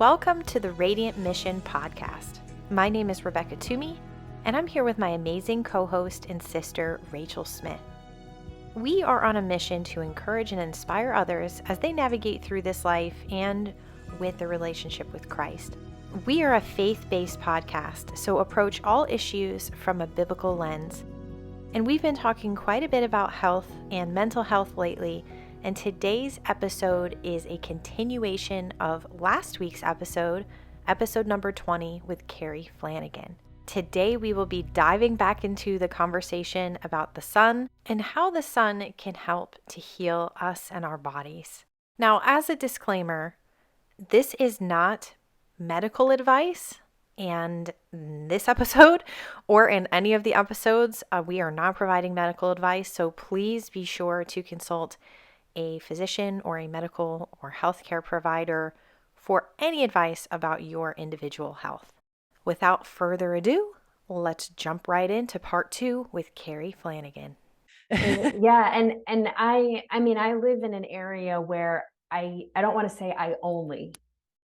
Welcome to the Radiant Mission podcast. My name is Rebecca Twomey, and I'm here with my amazing co-host and sister, Rachel Smith. We are on a mission to encourage and inspire others as they navigate through this life and with their relationship with Christ. We are a faith-based podcast, so approach all issues from a biblical lens. And we've been talking quite a bit about health and mental health lately, and today's episode is a continuation of last week's episode number 20 with Carrie Flanagan. Today we will be diving back into the conversation about the sun and how the sun can help to heal us and our bodies. Now, as a disclaimer, this is not medical advice, and in this episode or in any of the episodes, we are not providing medical advice, so please be sure to consult a physician or a medical or healthcare provider for any advice about your individual health. Without further ado, let's jump right into part 2 with Carrie Flanagan. Yeah, and I mean, I live in an area where I don't want to say I only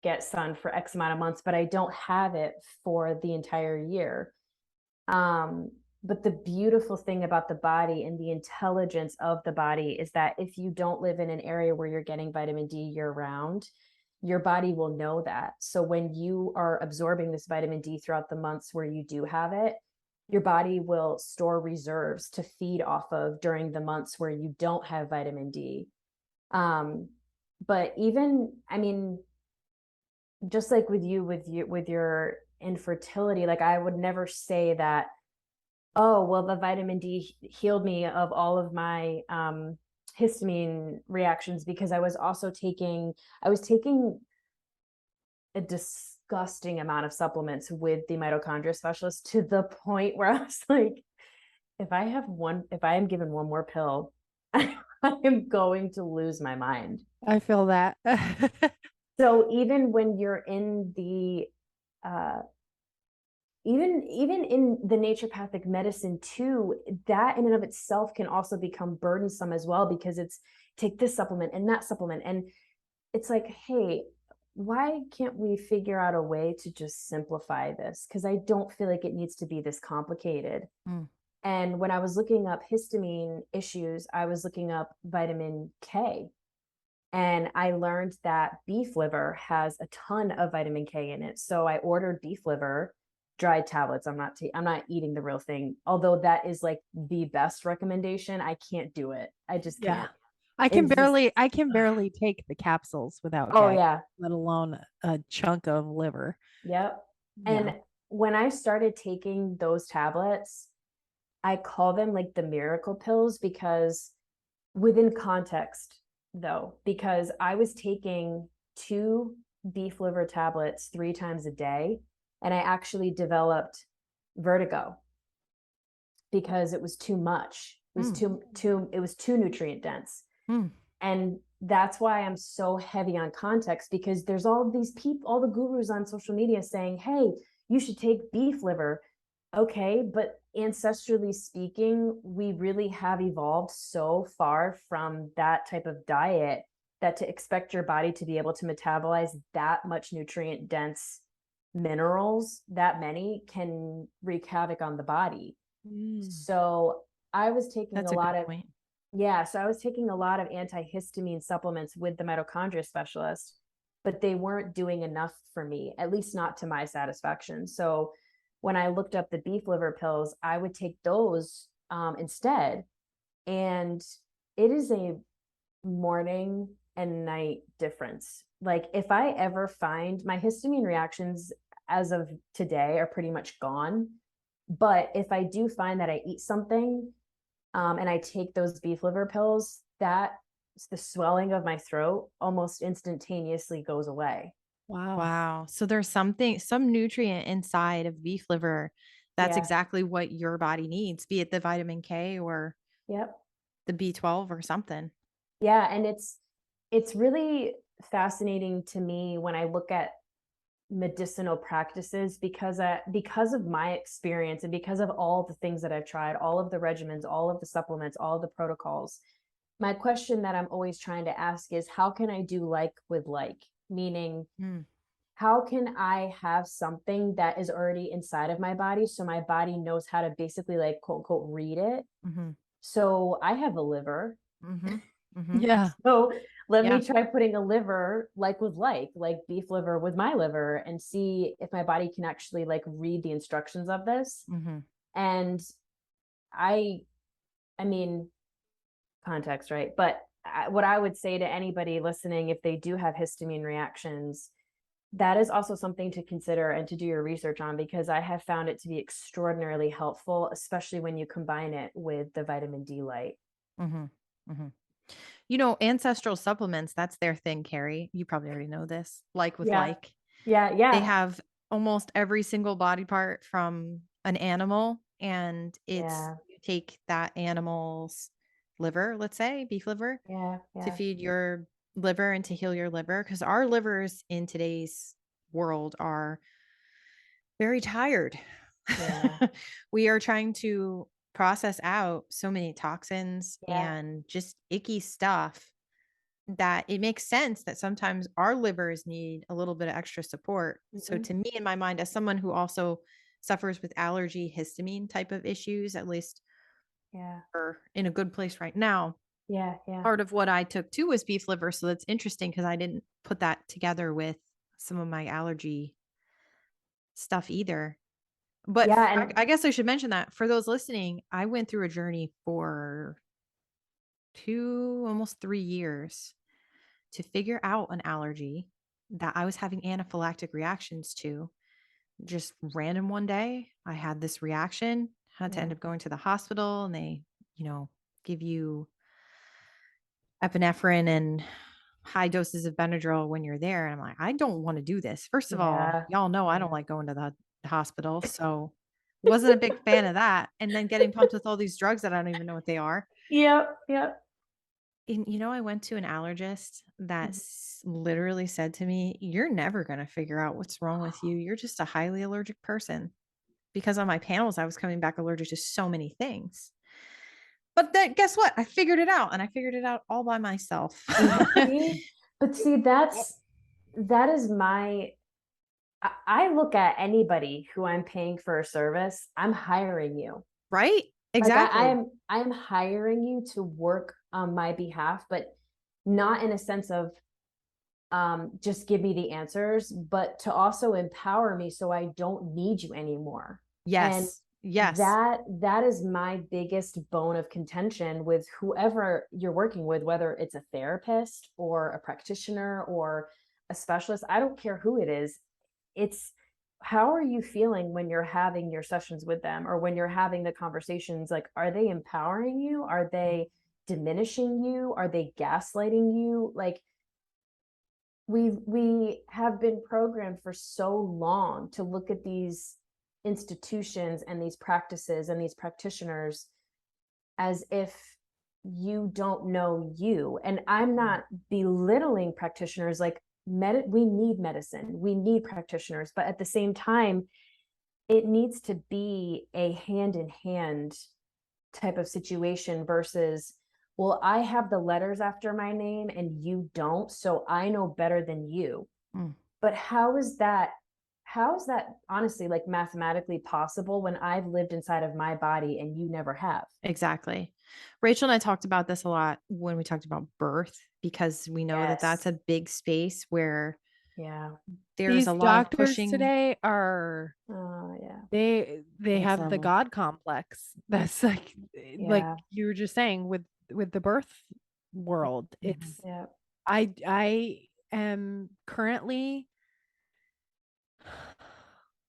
get sun for X amount of months, but I don't have it for the entire year. But the beautiful thing about the body and the intelligence of the body is that if you don't live in an area where you're getting vitamin D year round, your body will know that. So when you are absorbing this vitamin D throughout the months where you do have it, your body will store reserves to feed off of during the months where you don't have vitamin D. But even, I mean, just like with your infertility, like I would never say that, oh, well, the vitamin D healed me of all of my histamine reactions, because I was taking a disgusting amount of supplements with the mitochondria specialist, to the point where I was like, if I am given one more pill, I am going to lose my mind. I feel that. So even when you're in the even in the naturopathic medicine too, that in and of itself can also become burdensome as well, because it's take this supplement and that supplement, and it's like, hey, why can't we figure out a way to just simplify this? Because I don't feel like it needs to be this complicated. And when I was looking up histamine issues, I was looking up vitamin K, and I learned that beef liver has a ton of vitamin K in it. So I ordered beef liver dried tablets. I'm not eating the real thing, although that is like the best recommendation. I can't do it. I just can't. Yeah. I can barely take the capsules without yeah, let alone a chunk of liver. Yep. Yeah. And when I started taking those tablets, I call them like the miracle pills, because within context though, because I was taking 2 beef liver tablets 3 times a day, and I actually developed vertigo because it was too much. It was too nutrient dense. And that's why I'm so heavy on context, because there's all these people, all the gurus on social media saying, hey, you should take beef liver. Okay, but ancestrally speaking, we really have evolved so far from that type of diet that to expect your body to be able to metabolize that much nutrient dense minerals, that many, can wreak havoc on the body. So I was taking That's a lot good of point. Yeah, so I was taking a lot of antihistamine supplements with the mitochondria specialist, but they weren't doing enough for me, at least not to my satisfaction. So when I looked up the beef liver pills, I would take those instead. And it is a morning and night difference. Like if I ever find my histamine reactions as of today are pretty much gone, but if I do find that I eat something and I take those beef liver pills, that the swelling of my throat almost instantaneously goes away. Wow. So there's some nutrient inside of beef liver that's exactly what your body needs, be it the vitamin K or the B12 or something. Yeah, and it's really fascinating to me when I look at medicinal practices, because of my experience and because of all the things that I've tried, all of the regimens, all of the supplements, all of the protocols. My question that I'm always trying to ask is, how can I do like with like? Meaning, how can I have something that is already inside of my body so my body knows how to basically like quote unquote read it? Mhm. So I have a liver. Mhm. Mhm. Yeah. So let Yeah. me try putting a liver like with like beef liver with my liver and see if my body can actually like read the instructions of this. Mhm. And I mean, context, right? But what I would say to anybody listening, if they do have histamine reactions, that is also something to consider and to do your research on, because I have found it to be extraordinarily helpful, especially when you combine it with the vitamin D light. Mhm. Mhm. Ancestral supplements, that's their thing, Carrie. You probably already know this. Like with Yeah. like, Yeah. they Yeah. have almost every single body part from an animal, and Yeah. you take that animal's liver, let's say beef liver, Yeah. to Yeah. feed your liver and to heal your liver, because our livers in today's world are very tired. Yeah. We are trying to process out so many toxins Yeah. and just icky stuff that it makes sense that sometimes our livers need a little bit of extra support. So Mhm. to me, in my mind, as someone who also suffers with allergy, histamine type of issues, at least Yeah. are in a good place right now, Yeah. Yeah. part of what I took too was beef liver. So that's interesting because I didn't put that together with some of my allergy stuff either. But Yeah. And I guess I should mention that for those listening, I went through a journey for almost 3 years to figure out an allergy that I was having anaphylactic reactions to. Just random one day, I had this reaction, had to end yeah. up going to the hospital, and they, give you epinephrine and high doses of Benadryl when you're there. And I'm like, I don't want to do this. First of all, Yeah. y'all know I don't Yeah. like going to the hospital. So wasn't a big fan of that. And then getting pumped with all these drugs that I don't even know what they are. Yep. Yep. And, I went to an allergist that Mhm. literally said to me, "You're never going to figure out what's wrong with you. You're just a highly allergic person." Because on my panels, I was coming back allergic to so many things. But then guess what? I figured it out, and I figured it out all by myself. See, but see, that is my, I look at anybody who I'm paying for a service, I'm hiring you. Right? Like Exactly. I'm hiring you to work on my behalf, but not in a sense of just give me the answers, but to also empower me so I don't need you anymore. And Yes. Yes. that is my biggest bone of contention with whoever you're working with, whether it's a therapist or a practitioner or a specialist. I don't care who it is. It's how are you feeling when you're having your sessions with them, or when you're having the conversations? Like, are they empowering you? Are they diminishing you? Are they gaslighting you? Like, we have been programmed for so long to look at these institutions and these practices and these practitioners as if you don't know you. And I'm not belittling practitioners. Like, we need medicine, we need practitioners, but at the same time, it needs to be a hand in hand type of situation versus, well, I have the letters after my name and you don't, so I know better than you. Mm. But how is that honestly, like, mathematically possible when I've lived inside of my body and you never have? Exactly. Rachel and I talked about this a lot when we talked about birth, because we know that that's Yes. a big space where Yeah. there's a These lot of doctors pushing. today are Oh yeah. they Next have the level. God complex. That's like Yeah. you were just saying with the birth world. Mhm. It's Yeah. I am currently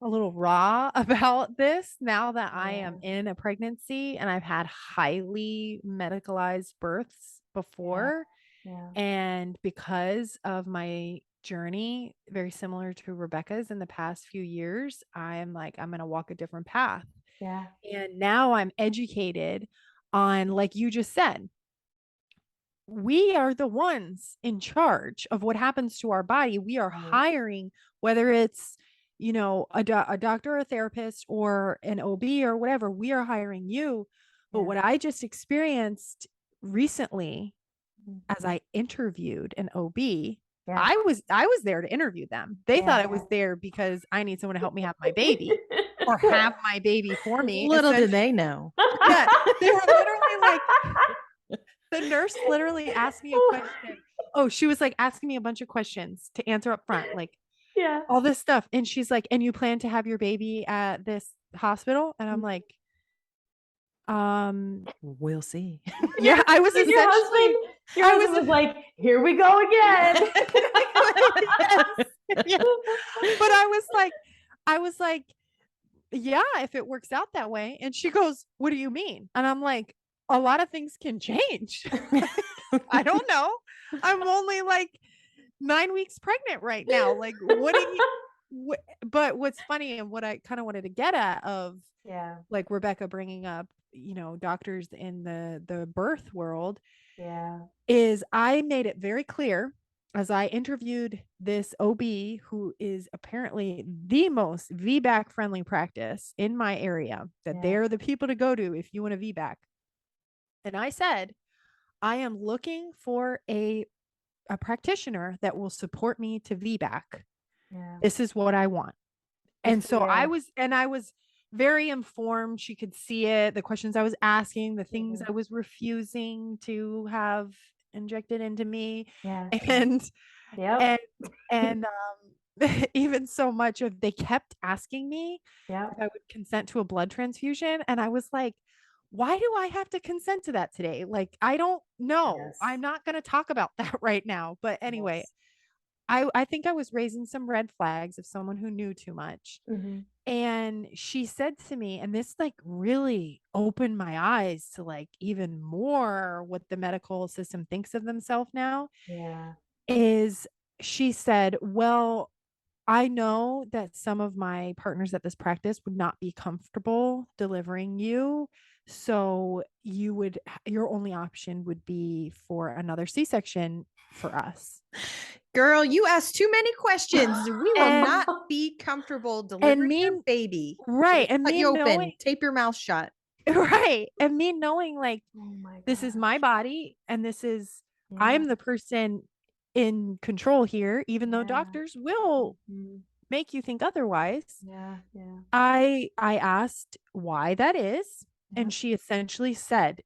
a little raw about this now that I am Yeah. in a pregnancy and I've had highly medicalized births Yeah. before. Yeah. And because of my journey, very similar to Rebecca's in the past few years, I'm like, I'm going to walk a different path. Yeah. And now I'm educated on, like you just said, we are the ones in charge of what happens to our body. We are Right. hiring, whether it's, a doctor, a therapist, or an OB or whatever, we are hiring you. But Yeah. what I just experienced recently Mhm. as I interviewed an OB Yeah. I was there to interview them. They thought I was there because I need someone to help me have my baby or have my baby for me. Little did they know. Yeah, they were literally like, the nurse literally asked me a question. Oh, she was like asking me a bunch of questions to answer up front, like all this stuff. And she's like, and you plan to have your baby at this hospital? And I'm like, we'll see. Yeah, I was essentially, your husband was like, here we go again. Yeah. But I was like, yeah, if it works out that way. And she goes, what do you mean? And I'm like, a lot of things can change. I don't know. I'm only like 9 weeks pregnant right now. Like, what do you, but what's funny and what I kind of wanted to get at of like Rebecca bringing up, you know, doctors in the birth world is I made it very clear as I interviewed this OB who is apparently the most VBAC friendly practice in my area, that they're the people to go to if you want a VBAC. And I said, I am looking for a practitioner that will support me to VBAC. This is what I want. And so I was very informed. She could see it, the questions I was asking, the things I was refusing to have injected into me. And even so much of they kept asking me if I would consent to a blood transfusion. And I was like, why do I have to consent to that today? Like, I don't know. I'm not going to talk about that right now. But anyway, I think I was raising some red flags of someone who knew too much. And she said to me, and this like really opened my eyes to like even more what the medical system thinks of themselves now, is she said, well, I know that some of my partners at this practice would not be comfortable delivering you. So your only option would be for another C-section for us. Girl, you asked too many questions. We will not be comfortable delivering your baby. Right. So and cut me you knowing, open, tape your mouth shut. Right. And me knowing like, this is my body and this is, I'm the person in control here, even though doctors will make you think otherwise. I asked why that is. And she essentially said,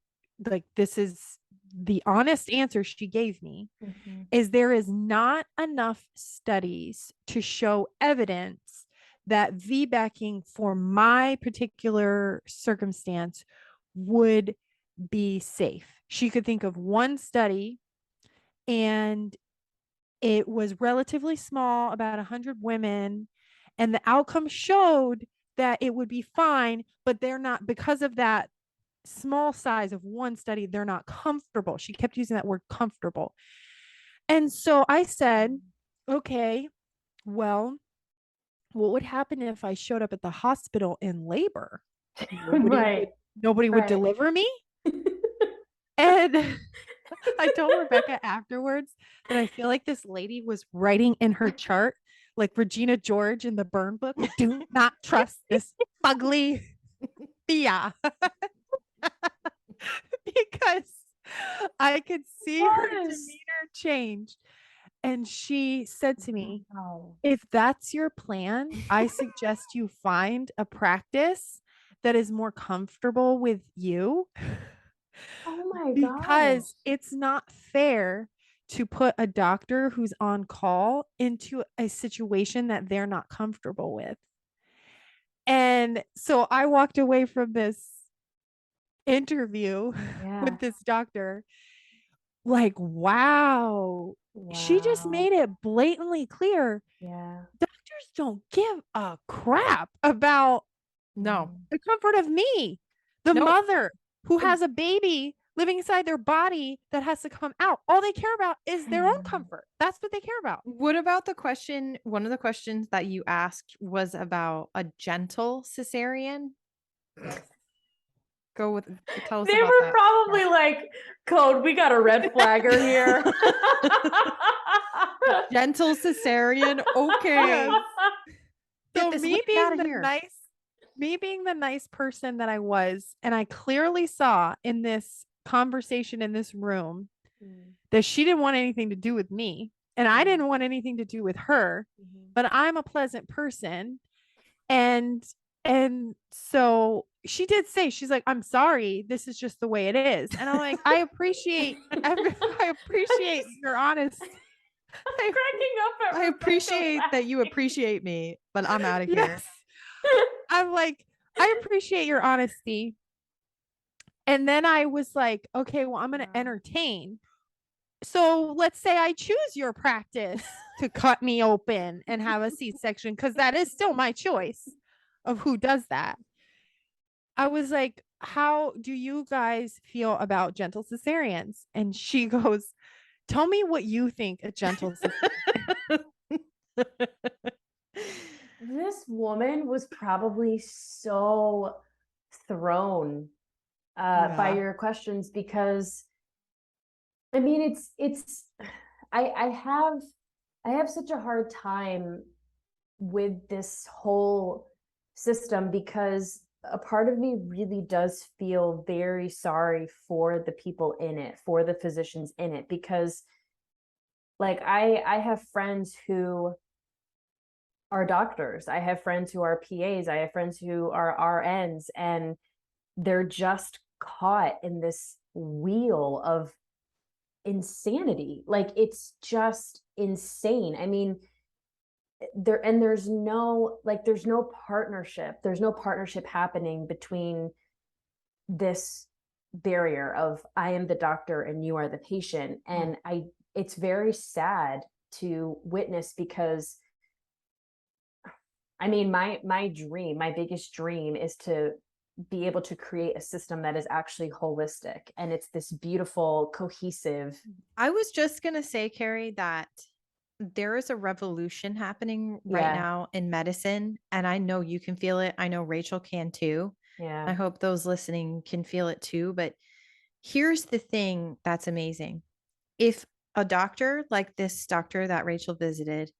like, this is the honest answer she gave me, is there is not enough studies to show evidence that VBACing for my particular circumstance would be safe. She could think of one study and it was relatively small, about 100 women, and the outcome showed that it would be fine, but they're not, because of that small size of one study, they're not comfortable. She kept using that word comfortable. And so I said, okay, well, what would happen if I showed up at the hospital in labor? Nobody would deliver me. And I told Rebecca afterwards that I feel like this lady was writing in her chart, like Regina George in the burn book, do not trust this ugly Thea. Because I could see her demeanor change. And she said to me, if that's your plan, I suggest you find a practice that is more comfortable with you. Oh my god. Because it's not fair to put a doctor who's on call into a situation that they're not comfortable with. And so I walked away from this interview with this doctor like, wow, she just made it blatantly clear. Doctors don't give a crap about the comfort of me, the mother who has a baby living inside their body that has to come out. All they care about is their own comfort. That's what they care about. What about the question? One of the questions that you asked was about a gentle cesarean. Tell us they about were that. Probably like, code, we got a red flagger here. Gentle cesarean. Okay. So me being the nice person that I was, and I clearly saw in this conversation in this room that she didn't want anything to do with me. and I didn't want anything to do with her, but I'm a pleasant person. And so she did say, she's like, I'm sorry, this is just the way it is. And I'm like, I appreciate your honesty. I'm cracking up at I appreciate that you appreciate me, but I'm out of here. Yes. I'm like, I appreciate your honesty. And then I was like, okay, well, I'm going to entertain. So let's say I choose your practice to cut me open and have a C-section, because that is still my choice of who does that. I was like, how do you guys feel about gentle cesareans? And she goes, tell me what you think a gentle cesarean. This woman was probably so thrown by your questions, because I mean, I have such a hard time with this whole system, because a part of me really does feel very sorry for the people in it, for the physicians in it, because like I have friends who are doctors, I have friends who are PAs, I have friends who are RNs, and they're just caught in this wheel of insanity. Like, it's just insane. I mean, there's no partnership happening between this barrier of I am the doctor and you are the patient. And it's very sad to witness, because I mean, my biggest dream is to be able to create a system that is actually holistic, and it's this beautiful, cohesive. I was just going to say, Carrie, that there is a revolution happening right now in medicine, and I know you can feel it. I know Rachel can too. Yeah. I hope those listening can feel it too. But here's the thing that's amazing. If a doctor like this doctor that Rachel visited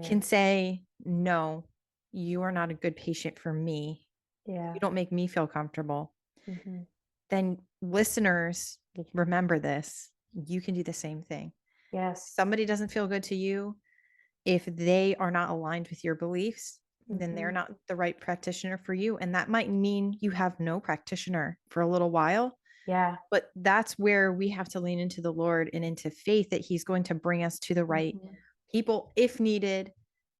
can say, no, you are not a good patient for me. You don't make me feel comfortable. Then listeners, remember this. You can do the same thing. Yes. Somebody doesn't feel good to you. If they are not aligned with your beliefs, then they're not the right practitioner for you. And that might mean you have no practitioner for a little while. Yeah. But that's where we have to lean into the Lord and into faith that he's going to bring us to the right people if needed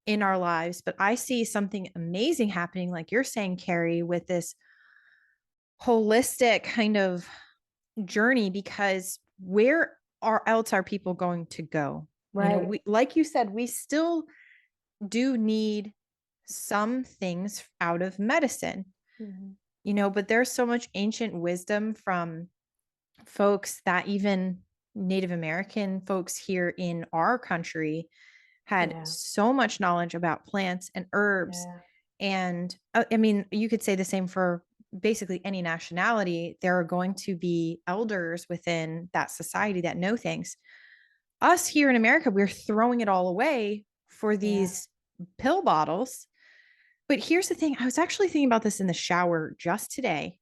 in our lives. But I see something amazing happening, like you're saying, Carrie, with this holistic kind of journey, because where else are people going to go? Right. You know, like you said, we still do need some things out of medicine, you know, but there's so much ancient wisdom from folks that even Native American folks here in our country had so much knowledge about plants and herbs. And I mean, you could say the same for basically any nationality. There are going to be elders within that society that know things. Us here in America, we're throwing it all away for these pill bottles. But here's the thing. I was actually thinking about this in the shower just today.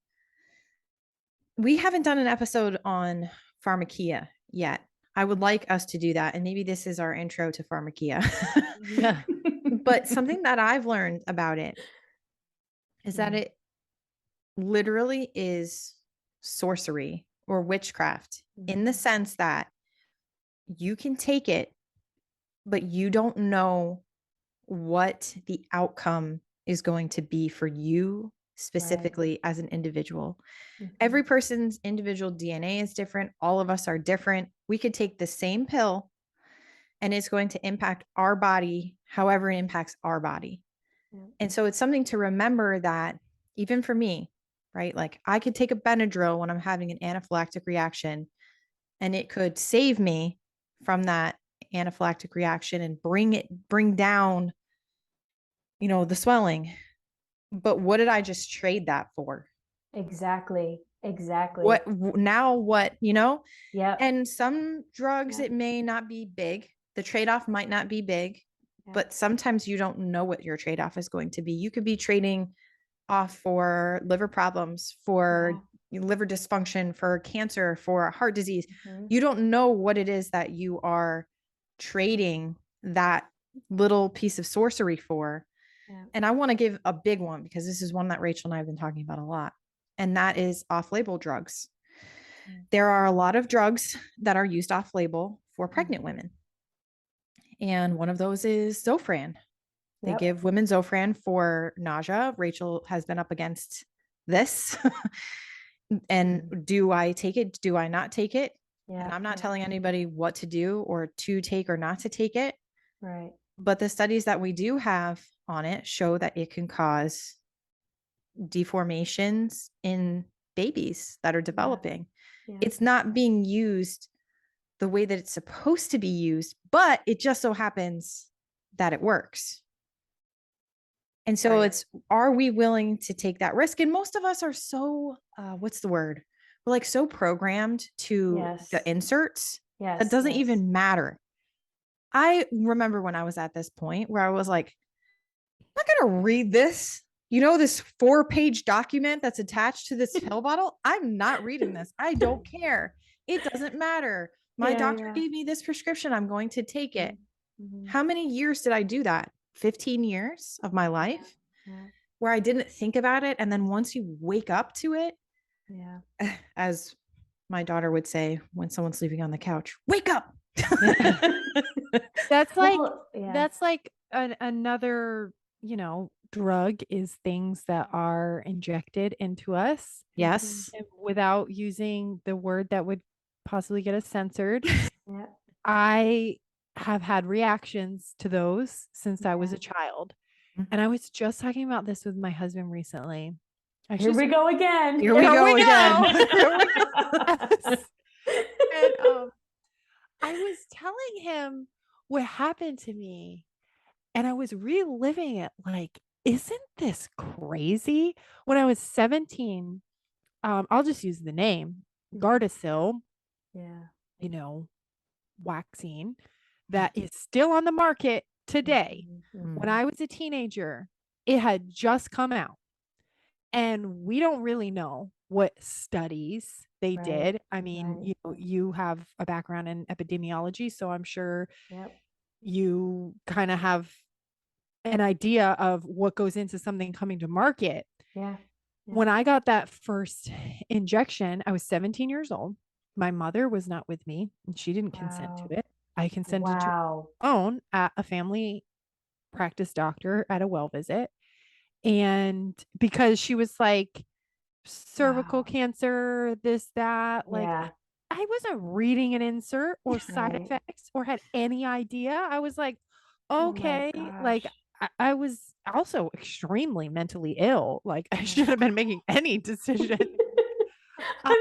We haven't done an episode on Pharmakeia yet. I would like us to do that. And maybe this is our intro to Pharmakeia. But something that I've learned about it is that it literally is sorcery or witchcraft, in the sense that you can take it, but you don't know what the outcome is going to be for you specifically as an individual. Every person's individual DNA is different. All of us are different. We could take the same pill and it's going to impact our body however it impacts our body. And so it's something to remember that even for me, right? Like, I could take a Benadryl when I'm having an anaphylactic reaction, and it could save me from that anaphylactic reaction and bring down, you know, the swelling. But what did I just trade that for? Exactly. What, you know? Yeah. And some drugs, it may not be big. The trade-off might not be big, but sometimes you don't know what your trade-off is going to be. You could be trading off for liver problems, for liver dysfunction, for cancer, for heart disease. You don't know what it is that you are trading that little piece of sorcery for. Yeah. And I want to give a big one because this is one that Rachel and I have been talking about a lot. And that is off-label drugs. There are a lot of drugs that are used off-label for pregnant women. And one of those is Zofran. They give women Zofran for nausea. Rachel has been up against this. And do I take it? Do I not take it? Yeah. And I'm not telling anybody what to do or to take or not to take it. Right. But the studies that we do have on it show that it can cause deformations in babies that are developing. Yeah. It's not being used the way that it's supposed to be used, but it just so happens that it works. And so it's, are we willing to take that risk? And most of us are so, what's the word? We're like so programmed to the inserts. Yes. That doesn't even matter. I remember when I was at this point where I was like, I'm not going to read this. You know, this 4-page document that's attached to this pill bottle. I'm not reading this. I don't care. It doesn't matter. My doctor gave me this prescription. I'm going to take it. How many years did I do that? 15 years of my life where I didn't think about it. And then once you wake up to it, as my daughter would say, when someone's sleeping on the couch, wake up. That's like another, you know, drug is things that are injected into us. Yes. Without using the word that would possibly get us censored. I have had reactions to those since I was a child. And I was just talking about this with my husband recently. Here we go again. Here we go again. And I was telling him what happened to me, and I was reliving it like, isn't this crazy? When I was 17, I'll just use the name, Gardasil, you know, waxine that is still on the market today. When I was a teenager, it had just come out. And we don't really know what studies they did. I mean, you know, you have a background in epidemiology, so I'm sure you kind of have an idea of what goes into something coming to market. When I got that first injection, I was 17 years old. My mother was not with me, and she didn't consent to it. I consented to my own at a family practice doctor at a well visit. And because she was like, cervical cancer, this, that, like, I wasn't reading an insert or side effects or had any idea. I was like, okay, like I was also extremely mentally ill. Like I shouldn't have been making any decision. I'm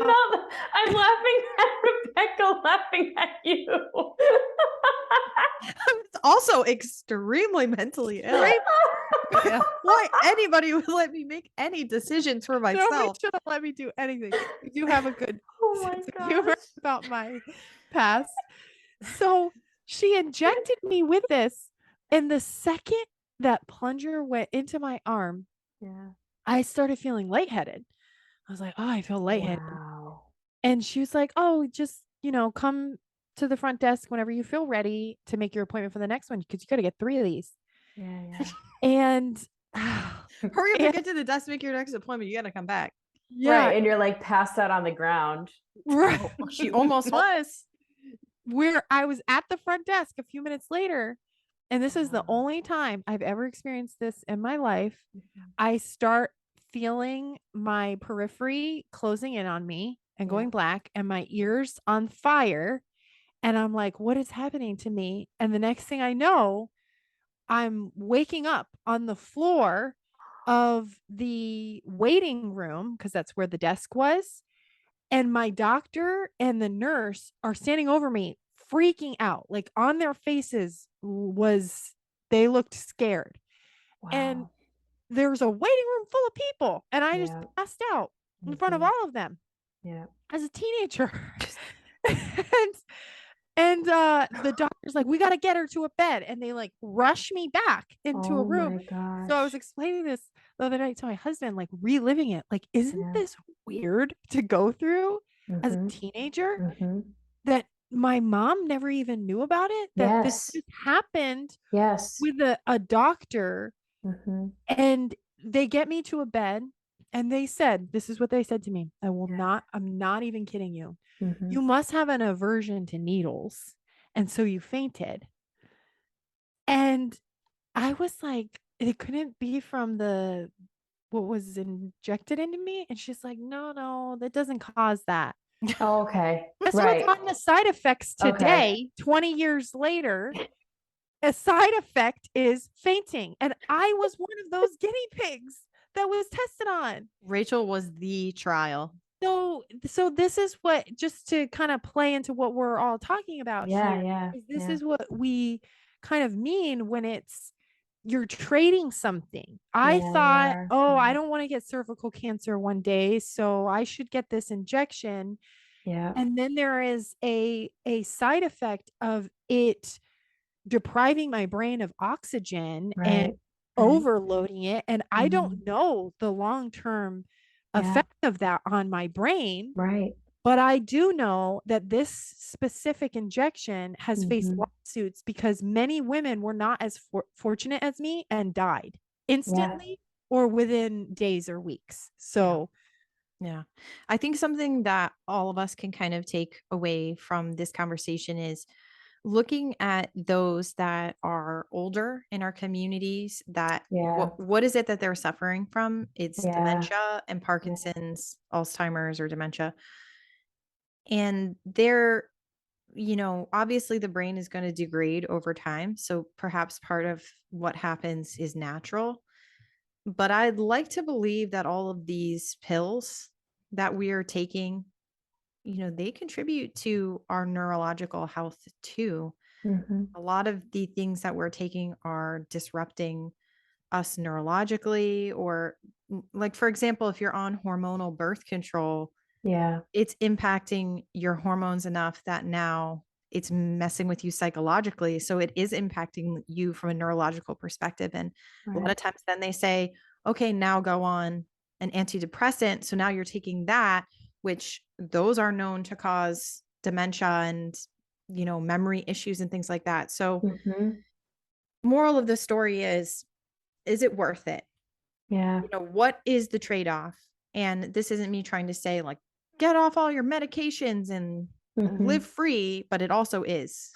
laughing at Rebecca laughing at you. I'm also extremely mentally ill. Why anybody would let me make any decisions for myself? Nobody should have let me do anything. You have a good sense of humor about my past. So she injected me with this, and the second that plunger went into my arm, I started feeling lightheaded. I was like, oh, I feel lightheaded. And she was like, oh, just, you know, come to the front desk whenever you feel ready to make your appointment for the next one, because you got to get 3 of these. And hurry up and get to the desk, make your next appointment. You got to come back. Right. And you're like passed out on the ground. Right. She almost was. I was at the front desk a few minutes later. And this is the only time I've ever experienced this in my life. I start feeling my periphery closing in on me and going black, and my ears on fire. And I'm like, what is happening to me? And the next thing I know, I'm waking up on the floor of the waiting room, because that's where the desk was. And my doctor and the nurse are standing over me, freaking out, like on their faces they looked scared. And there's a waiting room full of people. And I just passed out in front of all of them as a teenager. And the doctor's like, we got to get her to a bed. And they like rush me back into a room. So I was explaining this the other night to my husband, like reliving it. Like, isn't this weird to go through as a teenager? That my mom never even knew about it, that this Yes. just happened Yes. with a doctor. Mm-hmm. And they get me to a bed and they said, this is what they said to me. Yeah. I'm not even kidding you. Mm-hmm. You must have an aversion to needles. And so you fainted. And I was like, it couldn't be from what was injected into me. And she's like, no, that doesn't cause that. Oh, okay. I started Right. talking the side effects Okay. today, 20 years later. A side effect is fainting. And I was one of those guinea pigs that was tested on. Rachel was the trial. So this is what, just to kind of play into what we're all talking about Yeah. here, Yeah. is this Yeah. is what we kind of mean when it's you're trading something. I Yeah. thought, Yeah. oh, I Yeah. don't want to get cervical cancer one day, so I should get this injection. Yeah. And then there is a side effect of it depriving my brain of oxygen and Right. Right. overloading it. And I Mm-hmm. don't know the long-term Yeah. effect of that on my brain, Right. but I do know that this specific injection has faced Mm-hmm. lawsuits because many women were not as fortunate as me and died Yeah. instantly or within days or weeks. So, Yeah. I think something that all of us can kind of take away from this conversation is looking at those that are older in our communities, that Yeah. what is it that they're suffering from? It's Yeah. dementia and Parkinson's, Alzheimer's, or dementia. And they're, obviously the brain is going to degrade over time. So perhaps part of what happens is natural. But I'd like to believe that all of these pills that we are taking, they contribute to our neurological health too. Mm-hmm. A lot of the things that we're taking are disrupting us neurologically, or like, for example, if you're on hormonal birth control, Yeah. it's impacting your hormones enough that now it's messing with you psychologically. So it is impacting you from a neurological perspective. And a lot Right. of times then they say, okay, now go on an antidepressant. So now you're taking that, which those are known to cause dementia and, memory issues and things like that. So Mm-hmm. moral of the story is it worth it? Yeah. What is the trade-off? And this isn't me trying to say like, get off all your medications and Mm-hmm. live free, but it also is.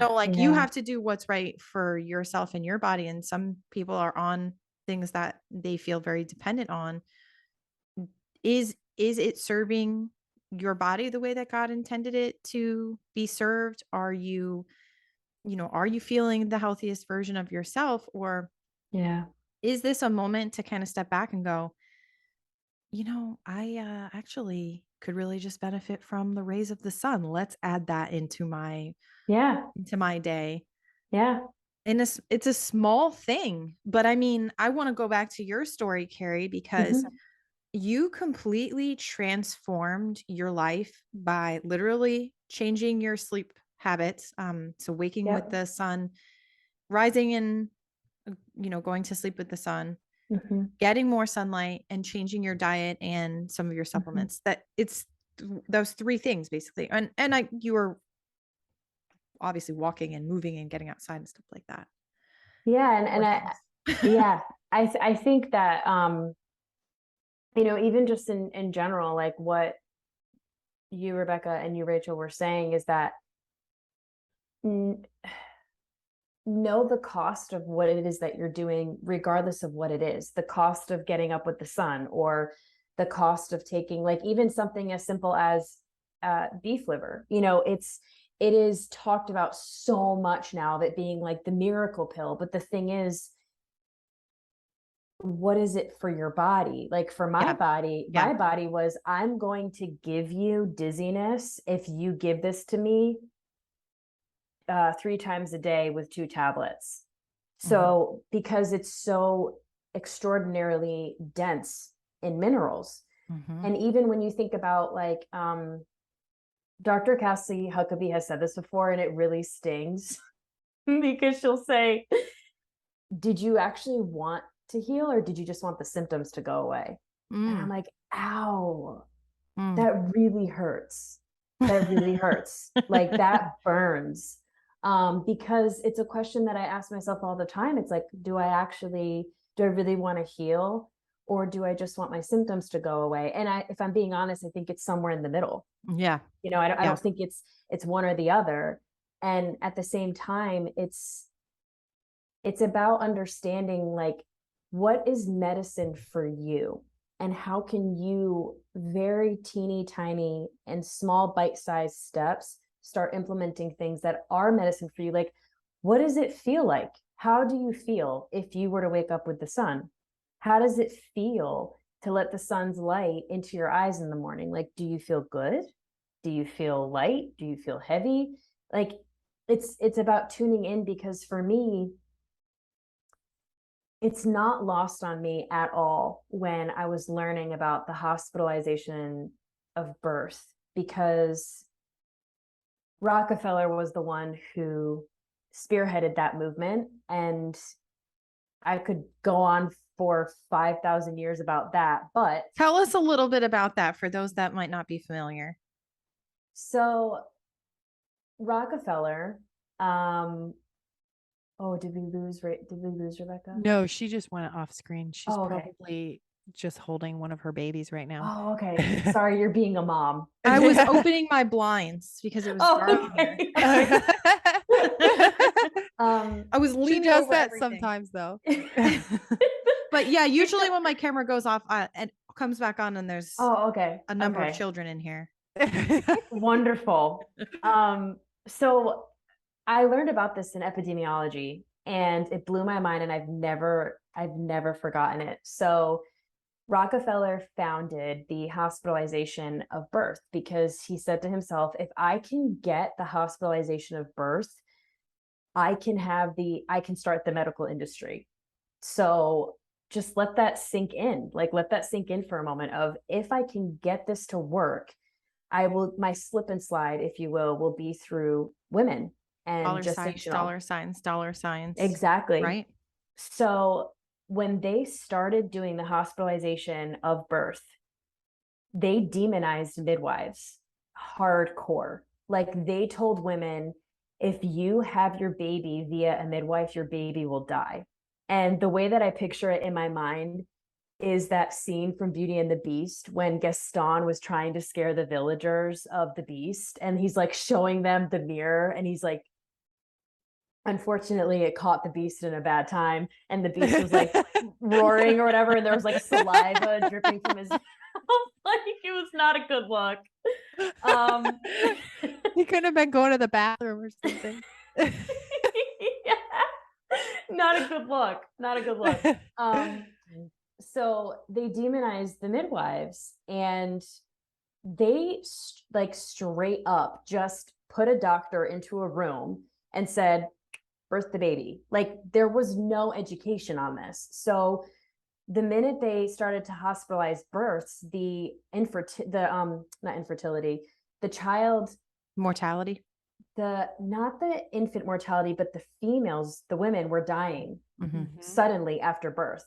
Like you Yeah. have to do what's right for yourself and your body. And some people are on things that they feel very dependent on. Is it serving your body the way that God intended it to be served? Are you feeling the healthiest version of yourself? Or Yeah. is this a moment to kind of step back and go, I actually could really just benefit from the rays of the sun. Let's add that into my Yeah. day. Yeah. And it's a small thing, but I mean, I want to go back to your story, Carrie, because Mm-hmm. you completely transformed your life by literally changing your sleep habits. So waking with Yep. the sun, rising and going to sleep with the sun, Mm-hmm. getting more sunlight, and changing your diet and some of your Mm-hmm. supplements. That it's those three things basically. And you were obviously walking and moving and getting outside and stuff like that. Yeah. And yeah, I think that, even just in general, like what you, Rebecca, and you, Rachel, were saying is that know the cost of what it is that you're doing, regardless of what it is, the cost of getting up with the sun, or the cost of taking, like, even something as simple as beef liver. It is talked about so much now, that being like the miracle pill. But the thing is, what is it for your body? Like for my body, Yeah. my body was, I'm going to give you dizziness if you give this to me 3 times a day with 2 tablets. So because it's so extraordinarily dense in minerals. And even when you think about, like, Dr. Cassie Huckabee has said this before, and it really stings because she'll say, did you actually want to heal, or did you just want the symptoms to go away? And I'm like, ow, that really hurts. that really hurts. Like that burns. Because it's a question that I ask myself all the time. It's like, do I really want to heal, or do I just want my symptoms to go away? And if I'm being honest, I think it's somewhere in the middle. Yeah. I don't think it's one or the other. And at the same time, it's about understanding, like, what is medicine for you, and how can you very teeny tiny and small bite-sized steps start implementing things that are medicine for you. Like, what does it feel like? How do you feel if you were to wake up with the sun? How does it feel to let the sun's light into your eyes in the morning? Like, do you feel good? Do you feel light? Do you feel heavy? Like, it's about tuning in, because for me, it's not lost on me at all when I was learning about the hospitalization of birth, because Rockefeller was the one who spearheaded that movement. And I could go on for 5,000 years about that, but tell us a little bit about that for those that might not be familiar. So Rockefeller, did we lose Rebecca? No, she just went off screen. She's Okay. probably just holding one of her babies right now. Oh, okay. Sorry, you're being a mom. I was opening my blinds because it was dark here. I was leaning She does over that everything. sometimes, though. But yeah, usually when my camera goes off, it comes back on, and there's okay. a number of children in here. Wonderful. So I learned about this in epidemiology, and it blew my mind, and I've never forgotten it. So Rockefeller founded the hospitalization of birth because he said to himself, if I can get the hospitalization of birth, I can start the medical industry. So just let that sink in. Like, let that sink in for a moment of, if I can get this to work, my slip and slide, if you will be through women and dollar signs. Exactly. Right. So when they started doing the hospitalization of birth, they demonized midwives hardcore. Like, they told women, if you have your baby via a midwife, your baby will die. And the way that I picture it in my mind is that scene from Beauty and the Beast when Gaston was trying to scare the villagers of the beast, and he's like showing them the mirror, and he's like, unfortunately it caught the beast in a bad time, and the beast was like roaring or whatever, and there was like saliva dripping from his mouth. Like, it was not a good look. He could have been going to the bathroom or something. Yeah. Not a good look. So they demonized the midwives, and they like straight up just put a doctor into a room and said, birth the baby. Like, there was no education on this. So the minute they started to hospitalize births, the child mortality, not the infant mortality, but the females, the women were dying suddenly after birth.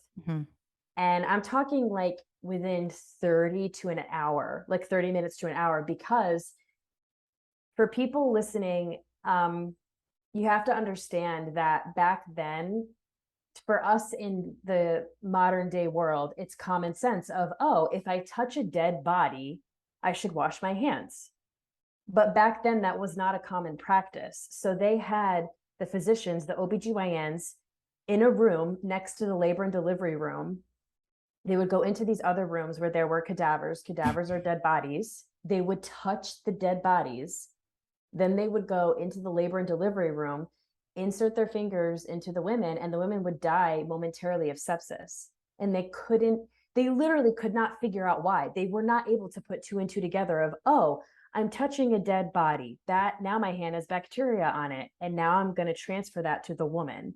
And I'm talking like within 30 to an hour, like 30 minutes to an hour, because for people listening, you have to understand that back then, for us in the modern day world, it's common sense of, oh, if I touch a dead body, I should wash my hands. But back then, that was not a common practice. So they had the physicians, the OBGYNs, in a room next to the labor and delivery room. They would go into these other rooms where there were cadavers. Cadavers are dead bodies. They would touch the dead bodies. Then they would go into the labor and delivery room, insert their fingers into the women, and the women would die momentarily of sepsis. And they literally could not figure out why. They were not able to put two and two together of, oh, I'm touching a dead body. That now my hand has bacteria on it. And now I'm going to transfer that to the woman.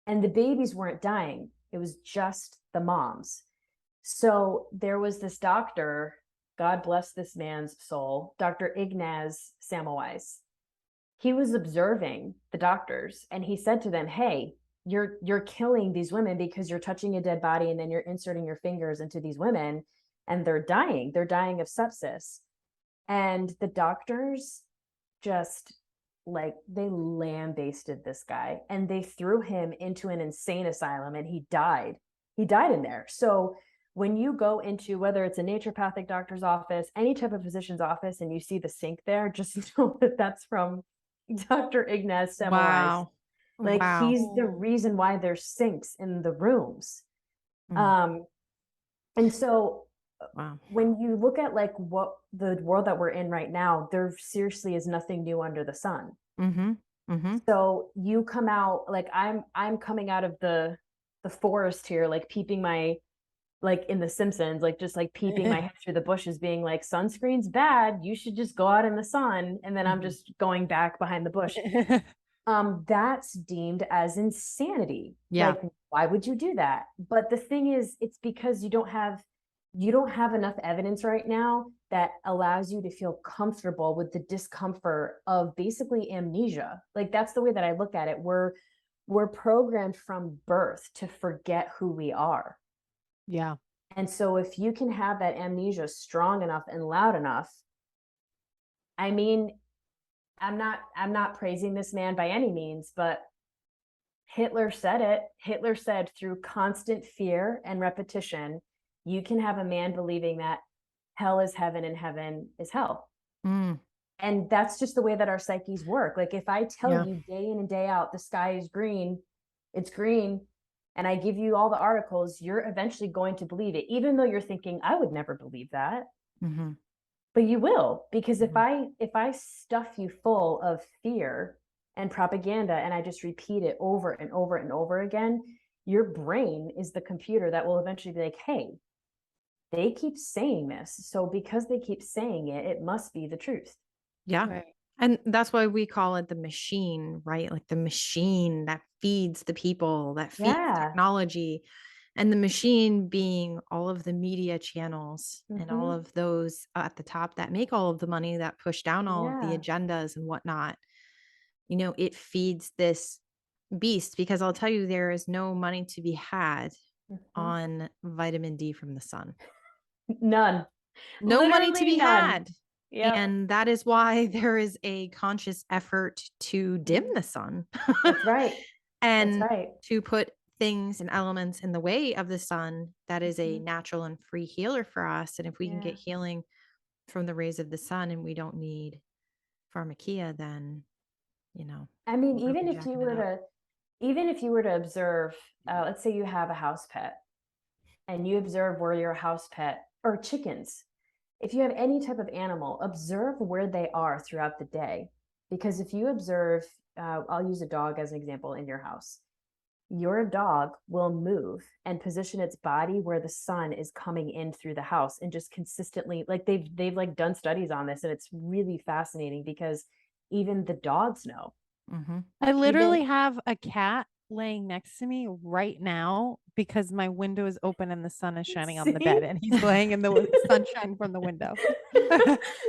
And the babies weren't dying. It was just the moms. So there was this doctor, God bless this man's soul, Dr. Ignaz Semmelweis. He was observing the doctors, and he said to them, hey, you're killing these women because you're touching a dead body, and then you're inserting your fingers into these women, and they're dying of sepsis. And the doctors just like, they lambasted this guy and they threw him into an insane asylum and he died in there. So when you go into, whether it's a naturopathic doctor's office, any type of physician's office, and you see the sink there, just know that that's from Dr. Ignaz Semmelweis. Wow. Like, Wow. he's the reason why there's sinks in the rooms. Mm. And so Wow. when you look at like what the world that we're in right now, there seriously is nothing new under the sun. Mm-hmm. Mm-hmm. So you come out, like, I'm coming out of the forest here, like peeping my, like in The Simpsons, like just like peeping my head through the bushes, being like, sunscreen's bad, you should just go out in the sun. And then I'm just going back behind the bush. That's deemed as insanity. Yeah. Like, why would you do that? But the thing is, it's because you don't have enough evidence right now that allows you to feel comfortable with the discomfort of basically amnesia. Like, that's the way that I look at it. We're programmed from birth to forget who we are. Yeah. And so if you can have that amnesia strong enough and loud enough, I mean, I'm not praising this man by any means, but Hitler said it. Hitler said, through constant fear and repetition, you can have a man believing that hell is heaven and heaven is hell. Mm. And that's just the way that our psyches work. Like, if I tell you day in and day out, the sky is green, it's green, and I give you all the articles, you're eventually going to believe it, even though you're thinking, I would never believe that. Mm-hmm. But you will, because if I stuff you full of fear and propaganda and I just repeat it over and over and over again, your brain is the computer that will eventually be like, hey, they keep saying this, so because they keep saying it, it must be the truth. Yeah. Right. And that's why we call it the machine, right? Like the machine that feeds the people, that feeds technology, and the machine being all of the media channels and all of those at the top that make all of the money, that push down all of the agendas and whatnot. You know, it feeds this beast, because I'll tell you, there is no money to be had on vitamin D from the sun. None. No money to be had. Yep. And that is why there is a conscious effort to dim the sun. That's right. And That's right. to put things and elements in the way of the sun that is a natural and free healer for us. And if we can get healing from the rays of the sun and we don't need Pharmakeia, then, you know. I mean, even if you were to observe, let's say you have a house pet and you observe where your house pet, or chickens, if you have any type of animal, observe where they are throughout the day. Because if you observe, I'll use a dog as an example in your house. Your dog will move and position its body where the sun is coming in through the house, and just consistently, like they've like done studies on this, and it's really fascinating because even the dogs know. I literally have a cat laying next to me right now because my window is open and the sun is shining on the bed, and he's laying in the sunshine from the window.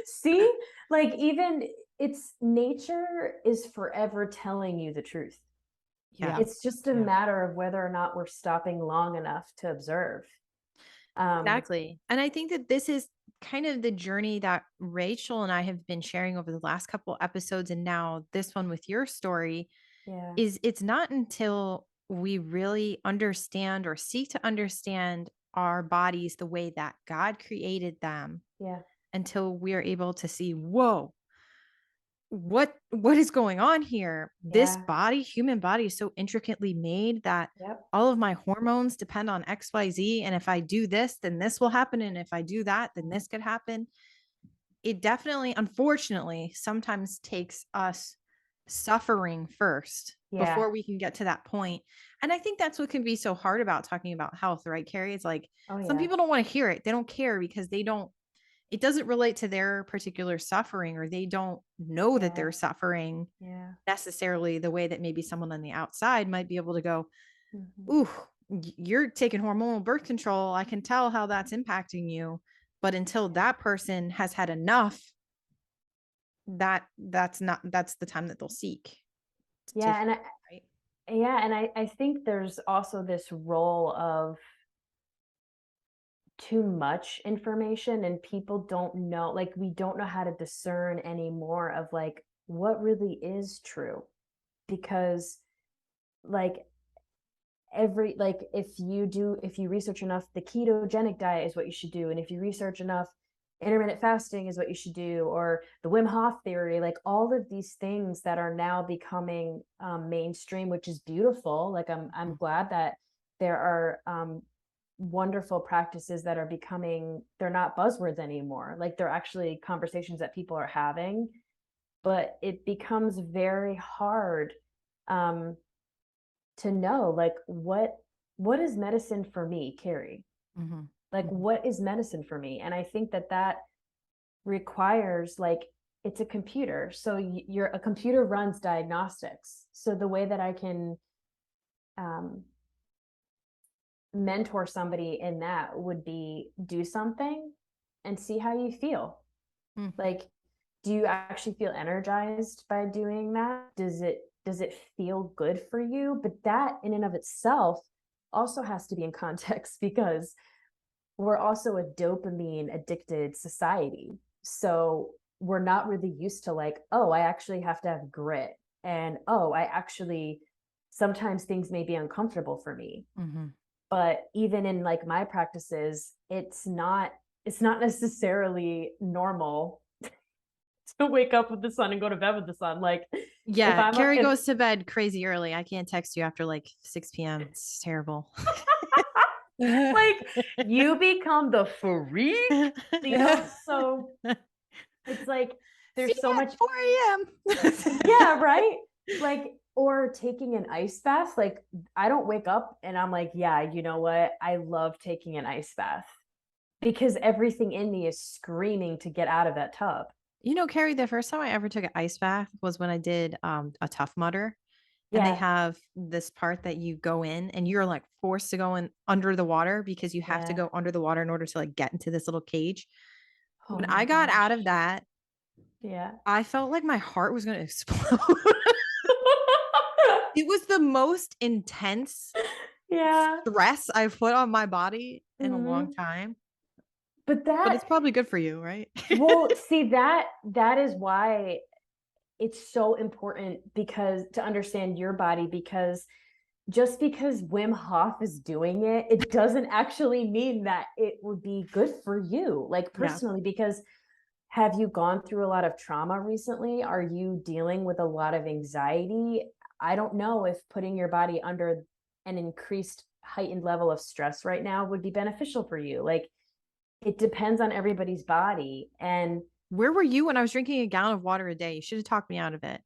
See, like, even it's, nature is forever telling you the truth. Yeah. It's just a matter of whether or not we're stopping long enough to observe. Exactly. And I think that this is kind of the journey that Rachel and I have been sharing over the last couple episodes, and now this one with your story. Is it's not until we really understand or seek to understand our bodies the way that God created them, until we are able to see, whoa, what is going on here? This body, human body, is so intricately made that all of my hormones depend on XYZ. And if I do this, then this will happen. And if I do that, then this could happen. It definitely, unfortunately, sometimes takes us suffering first before we can get to that point. And I think that's what can be so hard about talking about health, right, Carrie? It's like, some people don't want to hear it. They don't care because it doesn't relate to their particular suffering, or they don't know that they're suffering necessarily the way that maybe someone on the outside might be able to go, ooh, you're taking hormonal birth control. I can tell how that's impacting you. But until that person has had enough, that's the time that they'll seek. And I think there's also this role of too much information, and people don't know, like, we don't know how to discern anymore of like what really is true. Because like if you research enough, the ketogenic diet is what you should do, and if you research enough, intermittent fasting is what you should do, or the Wim Hof theory, like all of these things that are now becoming mainstream, which is beautiful. Like I'm glad that there are wonderful practices that are becoming, they're not buzzwords anymore, like they're actually conversations that people are having. But it becomes very hard to know, like, what is medicine for me, Carrie? Mm-hmm. Like, Mm-hmm. what is medicine for me? And I think that requires, like, it's a computer, so a computer runs diagnostics. So the way that I can mentor somebody in that would be, do something and see how you feel. Like, do you actually feel energized by doing that? Does it feel good for you? But that in and of itself also has to be in context, because we're also a dopamine addicted society. So we're not really used to, like, oh, I actually have to have grit, and oh, I actually, sometimes things may be uncomfortable for me. But even in like my practices, it's not necessarily normal to wake up with the sun and go to bed with the sun. Like, yeah, Carrie goes to bed crazy early. I can't text you after like 6 p.m. It's terrible. Like, you become the freak, you know? So it's like, there's so much 4 a.m. yeah, right? Like, or taking an ice bath. Like, I don't wake up and I'm like, yeah, you know what? I love taking an ice bath, because everything in me is screaming to get out of that tub. You know, Carrie, the first time I ever took an ice bath was when I did a Tough Mudder. And they have this part that you go in and you're like forced to go in under the water, because you have to go under the water in order to like get into this little cage. Oh when I got out of that, I felt like my heart was going to explode. It was the most intense stress I've put on my body in a long time. But it's probably good for you, right? Well, see, that is why it's so important, because to understand your body, because just because Wim Hof is doing it, it doesn't actually mean that it would be good for you, like personally. Because have you gone through a lot of trauma recently? Are you dealing with a lot of anxiety? I don't know if putting your body under an increased heightened level of stress right now would be beneficial for you. Like, it depends on everybody's body. And where were you when I was drinking a gallon of water a day? You should have talked me out of it.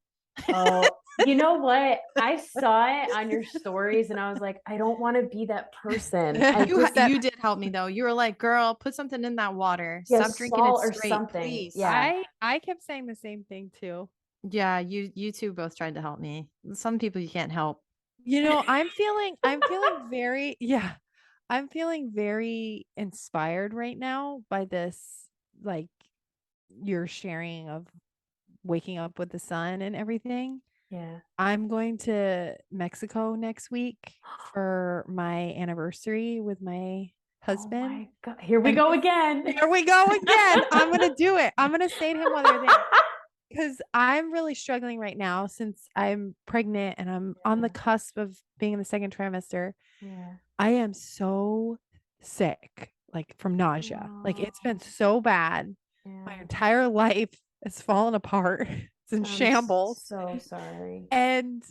Oh, you know what? I saw it on your stories and I was like, I don't want to be that person. You did help me though. You were like, girl, put something in that water. Stop drinking it straight, or something. Please. Yeah. I kept saying the same thing too. Yeah, you two both tried to help me. Some people you can't help. You know, I'm feeling very, I'm feeling very inspired right now by this, like, your sharing of waking up with the sun and everything. Yeah. I'm going to Mexico next week for my anniversary with my husband. Oh my God. Here we go again. Here we go again. I'm going to do it. I'm going to say to him while they're there, because I'm really struggling right now since I'm pregnant and I'm on the cusp of being in the second trimester. Yeah. I am so sick, like from nausea. Like, it's been so bad. My entire life has fallen apart. It's in shambles. So sorry. And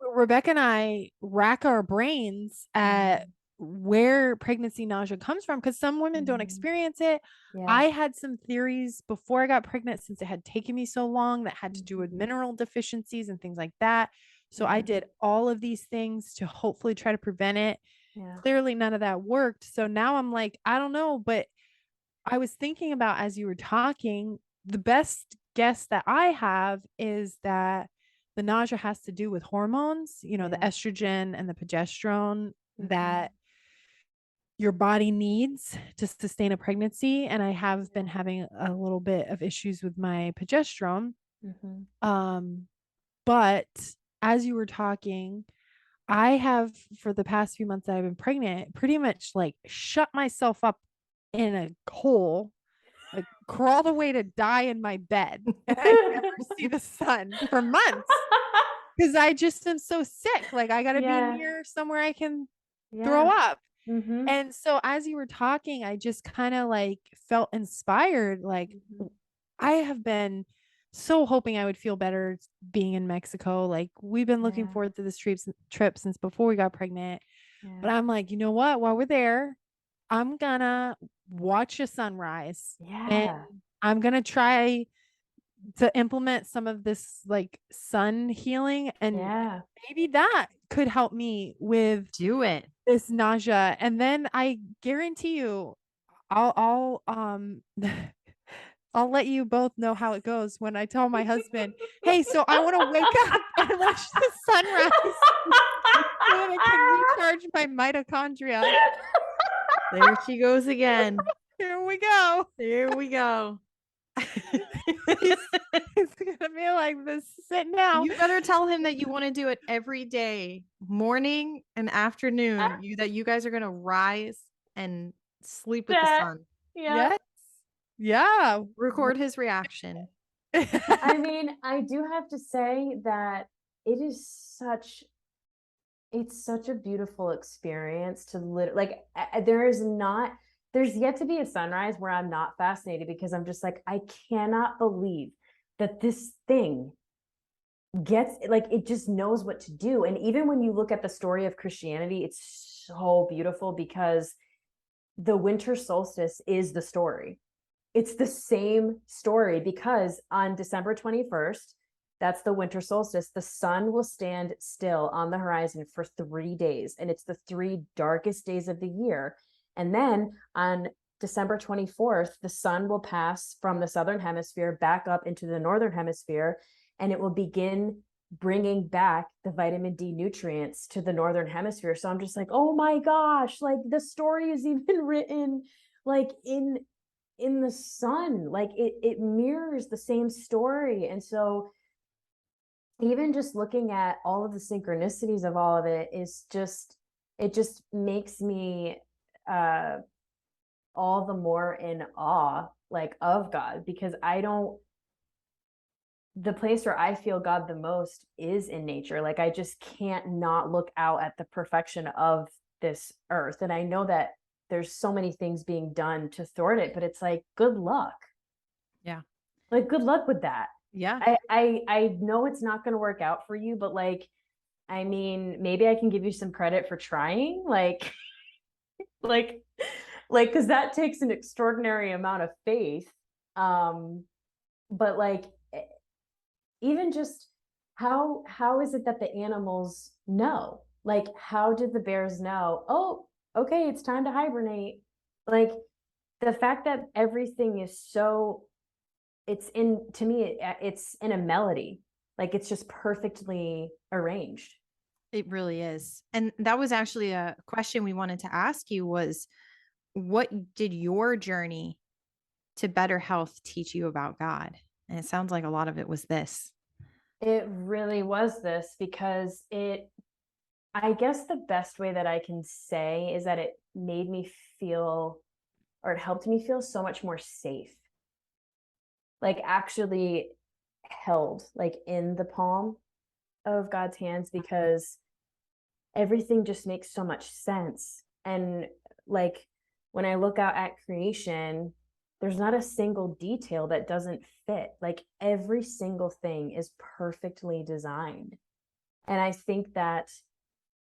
Rebecca and I rack our brains at where pregnancy nausea comes from, because some women don't experience it. I had some theories before I got pregnant, since it had taken me so long, that had to do with mineral deficiencies and things like that. So I did all of these things to hopefully try to prevent it. Clearly none of that worked. So now I'm like, I don't know, but I was thinking about, as you were talking, the best guess that I have is that the nausea has to do with hormones, you know, the estrogen and the progesterone that your body needs to sustain a pregnancy. And I have been having a little bit of issues with my progesterone. But as you were talking, I have, for the past few months that I've been pregnant, pretty much like shut myself up in a hole, like crawled away to die in my bed. And I never see the sun for months because I just am so sick. Like I got to be Yeah. near somewhere I can throw Yeah. up. Mm-hmm. And so as you were talking, I just kind of like felt inspired. Like Mm-hmm. I have been so hoping I would feel better being in Mexico. Like we've been looking Yeah. forward to this trip since before we got pregnant. But Yeah. I'm like, you know what? While we're there, I'm gonna watch a sunrise and Yeah. I'm gonna try to implement some of this like sun healing, and Yeah. maybe that could help me with Do it. this nausea. And then I guarantee you I'll I'll let you both know how it goes when I tell my husband, hey, so I want to wake up and watch the sunrise so that I can recharge my mitochondria. There she goes again. Here we go. There we go. It's gonna be like this. Sit now. You better tell him that you want to do it every day, morning and afternoon. That you guys are gonna rise and sleep with the sun. Yeah. Yes. Yeah. Record his reaction. I mean, I do have to say that it's such a beautiful experience to there's yet to be a sunrise where I'm not fascinated, because I'm just like, I cannot believe that this thing gets, like, it just knows what to do. And even when you look at the story of Christianity, it's so beautiful because the winter solstice is the story. It's the same story, because on December 21st, that's the winter solstice, the sun will stand still on the horizon for 3 days, and it's the 3 darkest days of the year. And then on December 24th, the sun will pass from the southern hemisphere back up into the northern hemisphere, and it will begin bringing back the vitamin D nutrients to the northern hemisphere. So I'm just like, oh my gosh, like the story is even written like in the sun, like it mirrors the same story. And so even just looking at all of the synchronicities of all of it is just, it just makes me all the more in awe, like, of God, because the place where I feel God the most is in nature. Like I just can't not look out at the perfection of this earth. And I know that there's so many things being done to thwart it, but it's like, good luck. Yeah. Like, good luck with that. Yeah. I know it's not going to work out for you, but like, I mean, maybe I can give you some credit for trying, like, because that takes an extraordinary amount of faith. But like, even just how is it that the animals know? Like, how did the bears know, oh, okay, it's time to hibernate? Like, the fact that everything is so, it's in, to me, it's in a melody, like it's just perfectly arranged. It really is. And that was actually a question we wanted to ask you was, what did your journey to better health teach you about God? And it sounds like a lot of it was this. It really was this, because I guess the best way that I can say is that it made me feel, or it helped me feel so much more safe. Like actually held, like in the palm of God's hands, because everything just makes so much sense. And like, when I look out at creation, there's not a single detail that doesn't fit. Like every single thing is perfectly designed. And I think that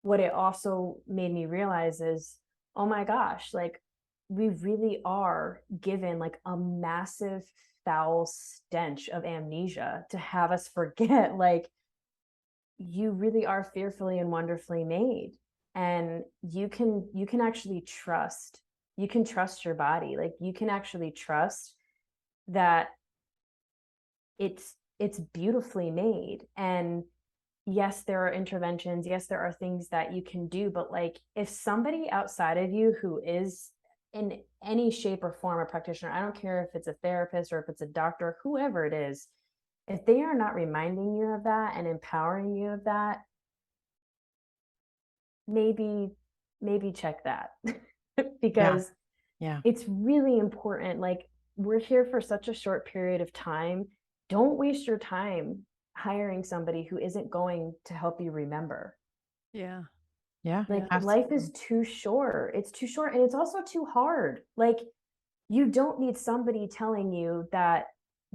what it also made me realize is, oh my gosh, like we really are given like a massive foul stench of amnesia to have us forget, like, you really are fearfully and wonderfully made. And you can actually trust, you can trust your body. Like you can actually trust that it's beautifully made. And yes, there are interventions, yes, there are things that you can do, but like, if somebody outside of you who is in any shape or form a practitioner, I don't care if it's a therapist or if it's a doctor, whoever it is, if they are not reminding you of that and empowering you of that, maybe check that because Yeah. it's really important. Like, we're here for such a short period of time. Don't waste your time hiring somebody who isn't going to help you remember. Yeah. Yeah. Like, absolutely. life is too short. It's too short, and it's also too hard. Like, you don't need somebody telling you that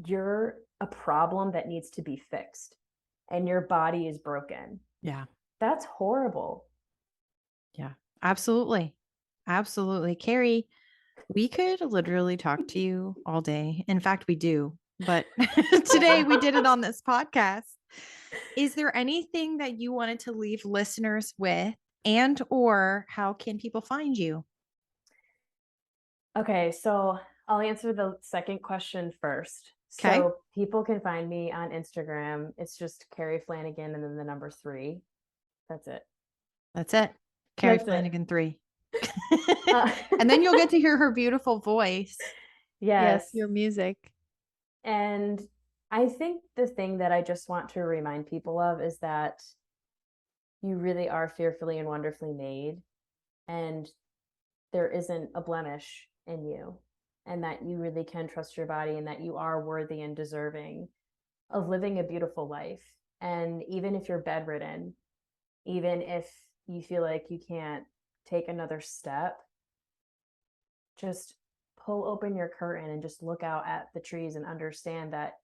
you're a problem that needs to be fixed and your body is broken. Yeah. That's horrible. Yeah. Absolutely. Absolutely. Carrie, we could literally talk to you all day. In fact, we do. But today we did it on this podcast. Is there anything that you wanted to leave listeners with, and or how can people find you? Okay, so I'll answer the second question first. Okay. So people can find me on Instagram. It's just Carrie Flanagan and then the number 3. That's it. That's it. Carrie That's it. Flanagan 3. And then you'll get to hear her beautiful voice. Yes. Your music. And I think the thing that I just want to remind people of is that you really are fearfully and wonderfully made, and there isn't a blemish in you, and that you really can trust your body, and that you are worthy and deserving of living a beautiful life. And even if you're bedridden, even if you feel like you can't take another step, just pull open your curtain and just look out at the trees and understand that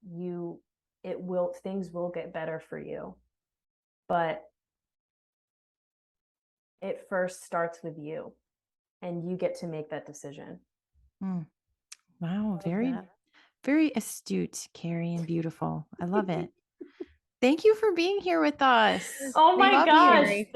things will get better for you. But it first starts with you, and you get to make that decision. Wow. Very astute, Carrie, and beautiful. I love it. Thank you for being here with us. Oh my gosh. You.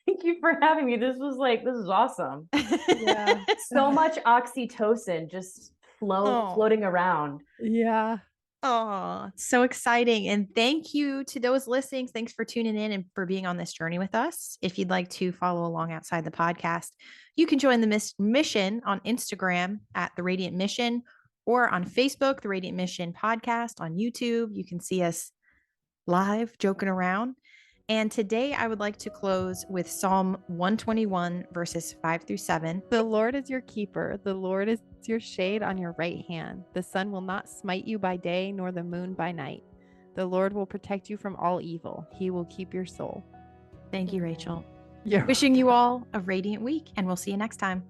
Thank you for having me. This is awesome. Yeah. So much oxytocin just floating around. Yeah. Oh, so exciting. And thank you to those listening. Thanks for tuning in and for being on this journey with us. If you'd like to follow along outside the podcast, you can join the mission on Instagram at The Radiant Mission, or on Facebook, The Radiant Mission Podcast. On YouTube, you can see us live joking around. And today I would like to close with Psalm 121, verses 5-7. The Lord is your keeper. The Lord is your shade on your right hand. The sun will not smite you by day, nor the moon by night. The Lord will protect you from all evil. He will keep your soul. Thank you, Rachel. You're Wishing you all a radiant week, and we'll see you next time.